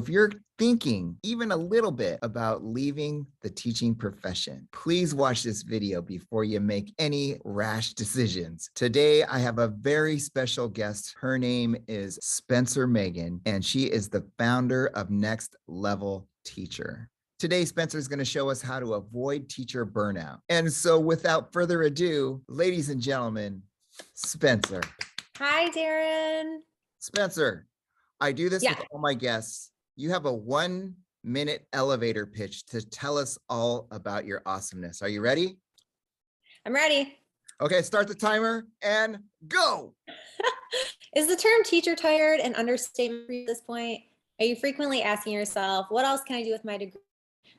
If you're thinking even a little bit about leaving the teaching profession, please watch this video before you make any rash decisions. Today, I have a very special guest. Her name is Spencer Megan, and she is the founder of Next Level Teacher. Today, Spencer is going to show us how to avoid teacher burnout. And so without further ado, ladies and gentlemen, Spencer. Hi, Darin. Spencer, I do this Yeah. with all my guests. You have a 1-minute elevator pitch to tell us all about your awesomeness. Are you ready? I'm ready. Okay, start the timer and go. Is the term teacher tired an understatement at this point? Are you frequently asking yourself, what else can I do with my degree?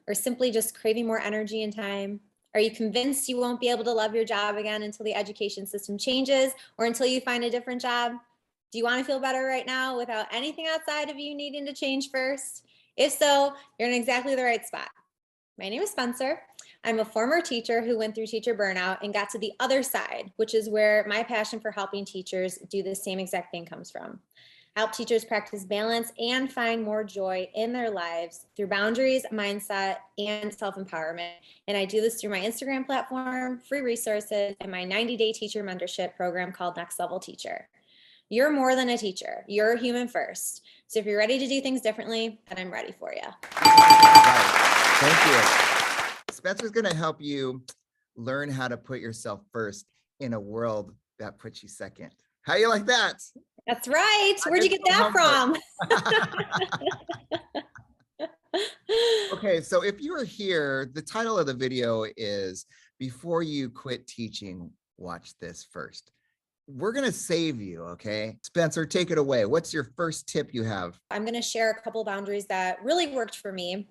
Or simply just craving more energy and time? Are you convinced you won't be able to love your job again until the education system changes or until you find a different job? Do you want to feel better right now without anything outside of you needing to change first? If so, you're in exactly the right spot. My name is Spencer. I'm a former teacher who went through teacher burnout and got to the other side, which is where my passion for helping teachers do the same exact thing comes from. I help teachers practice balance and find more joy in their lives through boundaries, mindset, and self-empowerment. And I do this through my Instagram platform, free resources, and my 90-day teacher mentorship program called Next Level Teacher. You're more than a teacher. You're a human first. So if you're ready to do things differently, then I'm ready for you. Right. Thank you. Spencer's going to help you learn how to put yourself first in a world that puts you second. How you like that? That's right. Where'd you get that from? Okay, so if you are here, the title of the video is Before You Quit Teaching, Watch This First. We're going to save you, okay? Spencer, take it away. What's your first tip you have? I'm going to share a couple boundaries that really worked for me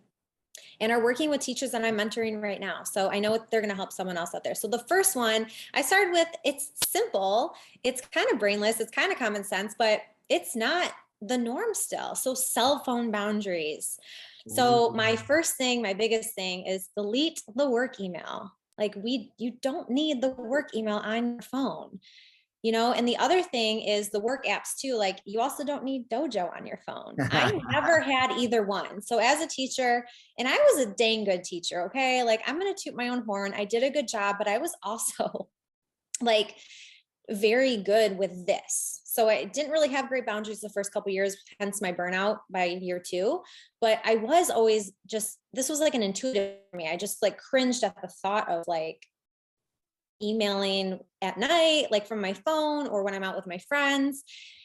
and are working with teachers that I'm mentoring right now. So I know they're going to help someone else out there. So the first one I started with, it's simple. It's kind of brainless. It's kind of common sense, but it's not the norm still. So cell phone boundaries. So my first thing, my biggest thing is delete the work email. Like you don't need the work email on your phone. You know, and the other thing is the work apps too. Like you also don't need Dojo on your phone. I never had either one. So as a teacher, and I was a dang good teacher, okay? Like I'm going to toot my own horn. I did a good job, but I was also like very good with this. So I didn't really have great boundaries the first couple of years, hence my burnout by year 2. But I was always just, this was like an intuitive for me. I just like cringed at the thought of like emailing at night, like from my phone or when I'm out with my friends.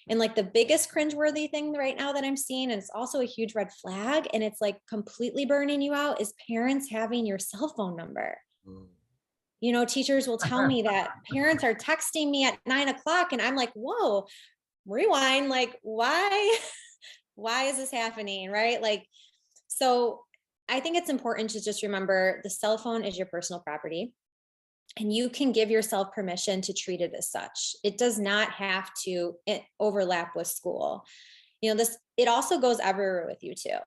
And like the biggest cringeworthy thing right now that I'm seeing, and it's also a huge red flag, and it's like completely burning you out, is parents having your cell phone number. You know, teachers will tell me that parents are texting me at 9 o'clock and I'm like, whoa, rewind. Like, why is this happening? Right? Like, so I think it's important to just remember the cell phone is your personal property. And you can give yourself permission to treat it as such. It does not have to overlap with school. You know, it also goes everywhere with you too.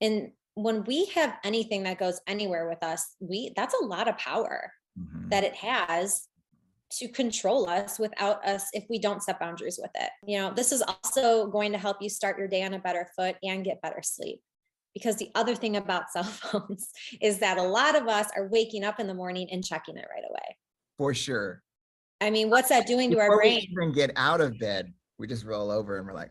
And when we have anything that goes anywhere with us, that's a lot of power that it has to control us without us if we don't set boundaries with it. You know, this is also going to help you start your day on a better foot and get better sleep. Because the other thing about cell phones is that a lot of us are waking up in the morning and checking it right away. For sure. I mean, what's that doing to our brain? Before we even get out of bed, we just roll over and we're like,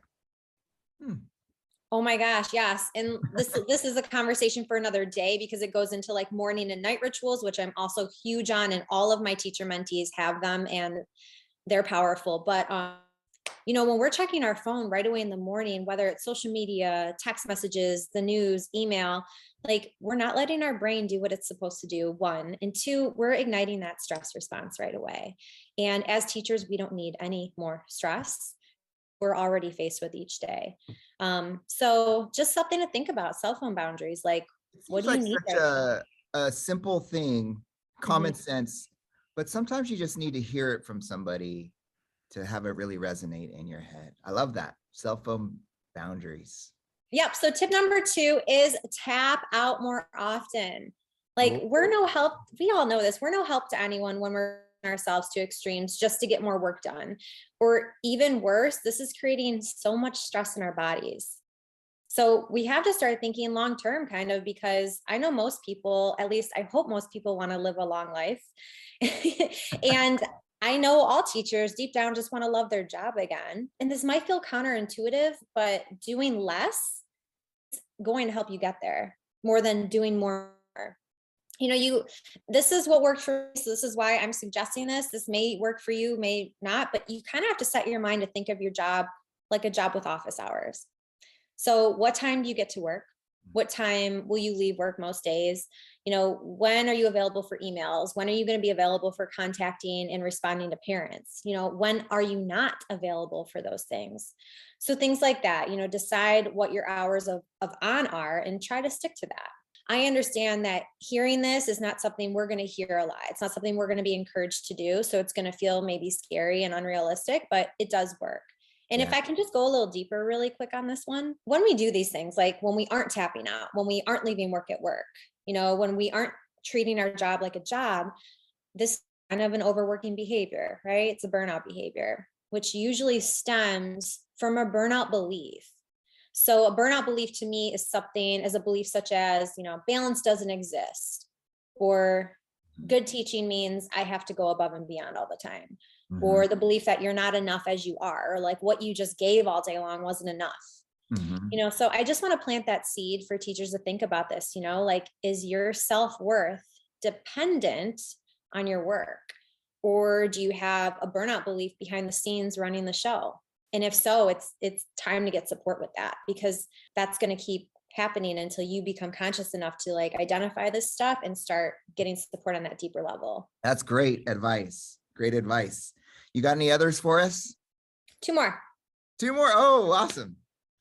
Oh my gosh, yes. And this is a conversation for another day because it goes into like morning and night rituals, which I'm also huge on, and all of my teacher mentees have them and they're powerful. But you know, when we're checking our phone right away in the morning, whether it's social media, text messages, the news, email, like we're not letting our brain do what it's supposed to do, 1. And 2, we're igniting that stress response right away. And as teachers, we don't need any more stress. We're already faced with each day. So just something to think about, cell phone boundaries. Like, what do you need? Such a simple thing, common sense, but sometimes you just need to hear it from somebody to have it really resonate in your head. I love that. Cell phone boundaries. Yep. So tip number 2 is tap out more often. Like we're no help. We all know this. We're no help to anyone when we're ourselves to extremes just to get more work done. Or even worse, this is creating so much stress in our bodies. So we have to start thinking long term, kind of, because I know most people, at least I hope most people, want to live a long life. And I know all teachers deep down just want to love their job again. And this might feel counterintuitive, but doing less is going to help you get there more than doing more. This is what worked for me. So this is why I'm suggesting this. This may work for you, may not, but you kind of have to set your mind to think of your job like a job with office hours. So what time do you get to work? What time will you leave work most days? When are you available for emails? When are you going to be available for contacting and responding to parents? When are you not available for those things? So things like that, decide what your hours of on are and try to stick to that. I understand that hearing this is not something we're going to hear a lot. It's not something we're going to be encouraged to do. So it's going to feel maybe scary and unrealistic, but it does work. And if I can just go a little deeper really quick on this one, when we do these things, like when we aren't tapping out, when we aren't leaving work at work, when we aren't treating our job like a job, this is kind of an overworking behavior, right? It's a burnout behavior, which usually stems from a burnout belief. So a burnout belief to me is a belief such as, balance doesn't exist, or good teaching means I have to go above and beyond all the time, or the belief that you're not enough as you are, or like what you just gave all day long wasn't enough. So I just want to plant that seed for teachers to think about this, like, is your self-worth dependent on your work? Or do you have a burnout belief behind the scenes running the show? And if so, it's time to get support with that, because that's going to keep happening until you become conscious enough to identify this stuff and start getting support on that deeper level. That's great advice. Great advice. You got any others for us? Two more. Oh, awesome.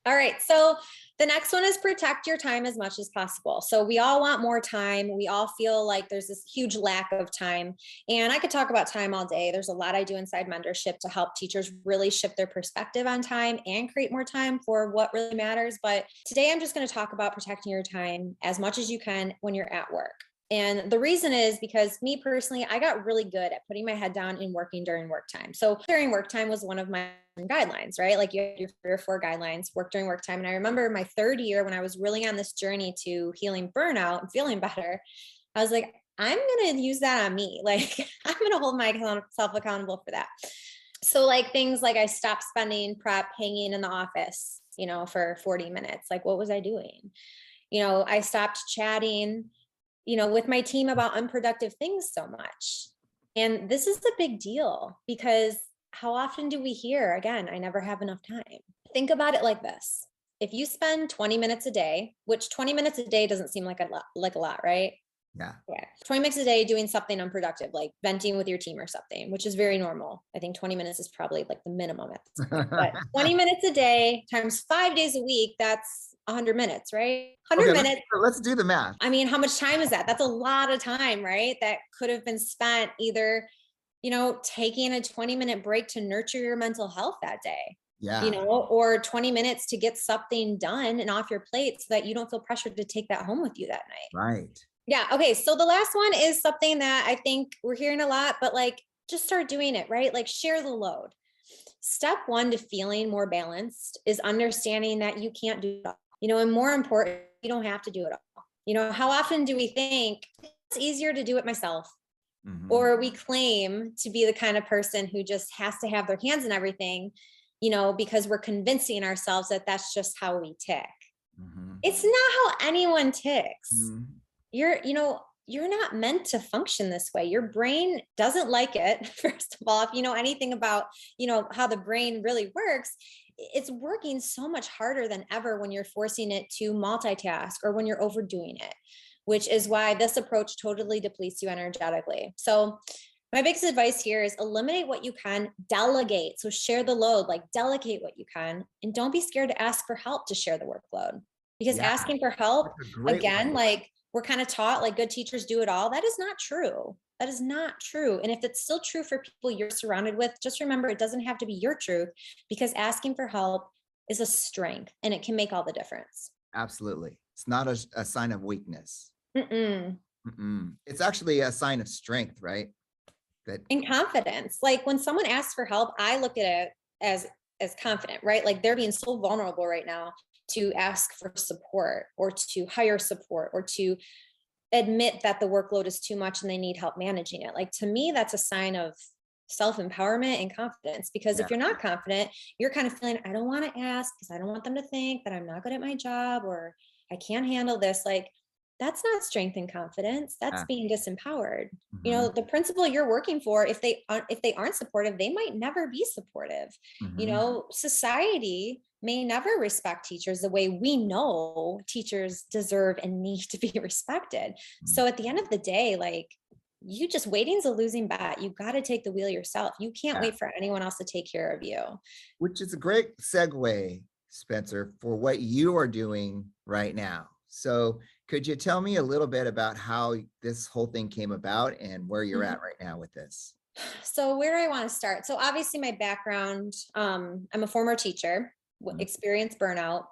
All right. So the next one is protect your time as much as possible. So we all want more time. We all feel like there's this huge lack of time. And I could talk about time all day. There's a lot I do inside mentorship to help teachers really shift their perspective on time and create more time for what really matters. But today I'm just going to talk about protecting your time as much as you can when you're at work. And the reason is because me personally, I got really good at putting my head down and working during work time. So during work time was one of my guidelines, right? Like you have your 3 or 4 guidelines, work during work time. And I remember my 3rd year when I was really on this journey to healing burnout and feeling better, I was like, I'm going to use that on me. Like I'm going to hold myself accountable for that. So things like I stopped spending prep hanging in the office, for 40 minutes. Like what was I doing? I stopped chatting with my team about unproductive things so much. And this is a big deal because how often do we hear, again, I never have enough time? Think about it like this. If you spend 20 minutes a day, which 20 minutes a day doesn't seem like a lot, right? Yeah. 20 minutes a day doing something unproductive, like venting with your team or something, which is very normal. I think 20 minutes is probably like the minimum at this point. But 20 minutes a day times 5 days a week, that's 100 minutes, right? 100 minutes. Let's do the math. I mean, how much time is that? That's a lot of time, right? That could have been spent either, taking a 20-minute break to nurture your mental health that day. Yeah. Or 20 minutes to get something done and off your plate so that you don't feel pressured to take that home with you that night. Right. Yeah. Okay. So the last one is something that I think we're hearing a lot, but just start doing it, right? Share the load. Step 1 to feeling more balanced is understanding that you can't do it all. And more important, you don't have to do it all. How often do we think it's easier to do it myself? Or we claim to be the kind of person who just has to have their hands in everything, because we're convincing ourselves that that's just how we tick. It's not how anyone ticks. You're not meant to function this way. Your brain doesn't like it. First of all, if you know anything about, how the brain really works, it's working so much harder than ever when you're forcing it to multitask or when you're overdoing it, which is why this approach totally depletes you energetically. So my biggest advice here is eliminate what you can, delegate. So share the load, delegate what you can, and don't be scared to ask for help to share the workload, because asking for help, again, we're kind of taught good teachers do it all. That is not true. That is not true. And if it's still true for people you're surrounded with, just remember it doesn't have to be your truth, because asking for help is a strength and it can make all the difference. Absolutely. It's not a sign of weakness. It's actually a sign of strength, right? And confidence. When someone asks for help, I look at it as confident, right? They're being so vulnerable right now to ask for support or to hire support or to admit that the workload is too much and they need help managing it. Like, to me, that's a sign of self-empowerment and confidence, because Yeah. if you're not confident, you're kind of feeling, I don't want to ask because I don't want them to think that I'm not good at my job or I can't handle this. Like, that's not strength and confidence. That's Yeah. being disempowered. You Mhm. know, the principal you're working for, if they aren't supportive, they might never be supportive. You Mhm. know, society may never respect teachers the way we know teachers deserve and need to be respected. Mhm. So at the end of the day, like, you just, waiting's a losing bet. You got to take the wheel yourself. You can't Yeah. wait for anyone else to take care of you. Which is a great segue, Spencer, for what you are doing right now. So, could you tell me a little bit about how this whole thing came about and where you're Mhm. at right now with this? So where I want to start. So obviously my background, I'm a former teacher, Mhm. experienced burnout.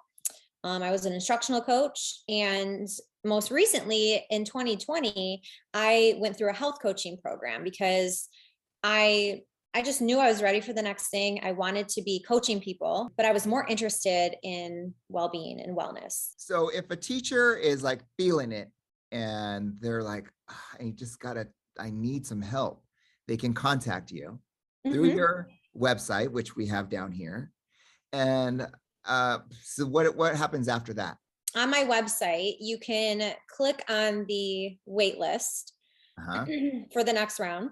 I was an instructional coach, and most recently in 2020, I went through a health coaching program because I I just knew I was ready for the next thing. I wanted to be coaching people, but I was more interested in well-being and wellness. So, if a teacher is like feeling it and they're like, "Ah, I just gotta, I need some help," they can contact you through Mhm. your website, which we have down here. And so, what happens after that? On my website, you can click on the wait list Uh huh. for the next round.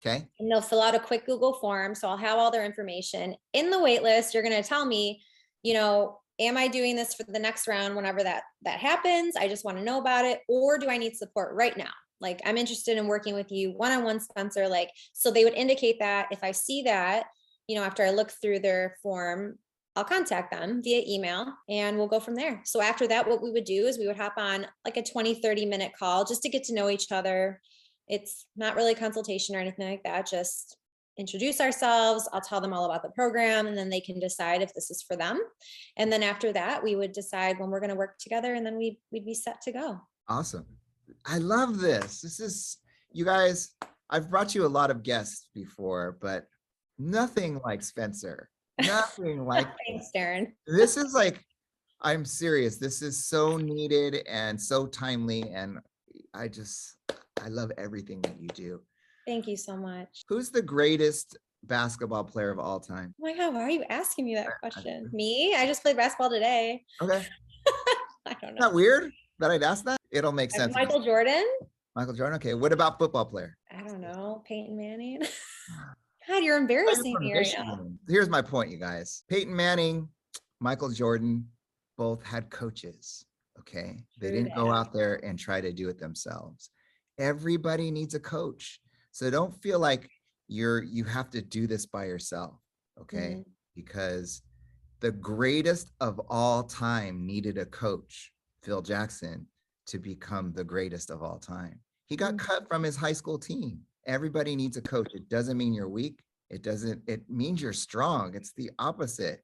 Okay. And they'll fill out a quick Google form. So I'll have all their information. In the wait list, you're going to tell me, am I doing this for the next round whenever that happens? I just want to know about it. Or do I need support right now? Like, I'm interested in working with you one-on-one, Spencer. Like, so they would indicate that. If I see that, after I look through their form, I'll contact them via email and we'll go from there. So after that, what we would do is we would hop on like a 20-30 minute call just to get to know each other. It's not really a consultation or anything like that. Just introduce ourselves. I'll tell them all about the program, and then they can decide if this is for them. And then after that, we would decide when we're going to work together, and then we'd be set to go. Awesome. I love this. This is, you guys, I've brought you a lot of guests before, but nothing like Spencer. Nothing like Thanks, Darin. this is like, I'm serious. This is so needed and so timely. And I just, I love everything that you do. Thank you so much. Who's the greatest basketball player of all time? Oh my God, why are you asking me that question? Me? I just played basketball today. Okay. I don't Not know. weird that I'd ask that. It'll make sense. Michael Jordan? Michael Jordan. Okay. What about football player? I don't know. Peyton Manning? Ah, God, you're you're embarrassing from me right now. Michigan. Here's my point, you guys. Peyton Manning, Michael Jordan, both had coaches. Okay. They True didn't go that. out there and try to do it themselves. Everybody needs a coach. So don't feel like you have to do this by yourself. Okay. Mhm. Because the greatest of all time needed a coach, Phil Jackson, to become the greatest of all time. He got Mhm. cut from his high school team. Everybody needs a coach. It doesn't mean you're weak. It means you're strong. It's the opposite.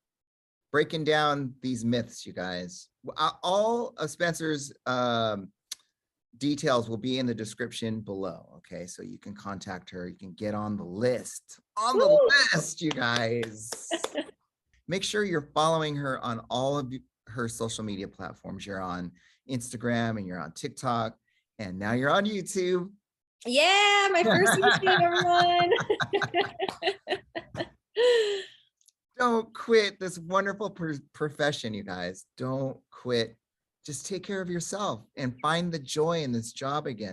Breaking down these myths, you guys. All of Spencer's details will be in the description below. Okay. So you can contact her. You can get on the list. On the Woo! list, you guys. Make sure you're following her on all of her social media platforms. You're on Instagram and you're on TikTok, and now you're on YouTube. Yeah, my first YouTube, everyone. Don't quit this wonderful profession, you guys. Don't quit. Just take care of yourself and find the joy in this job again.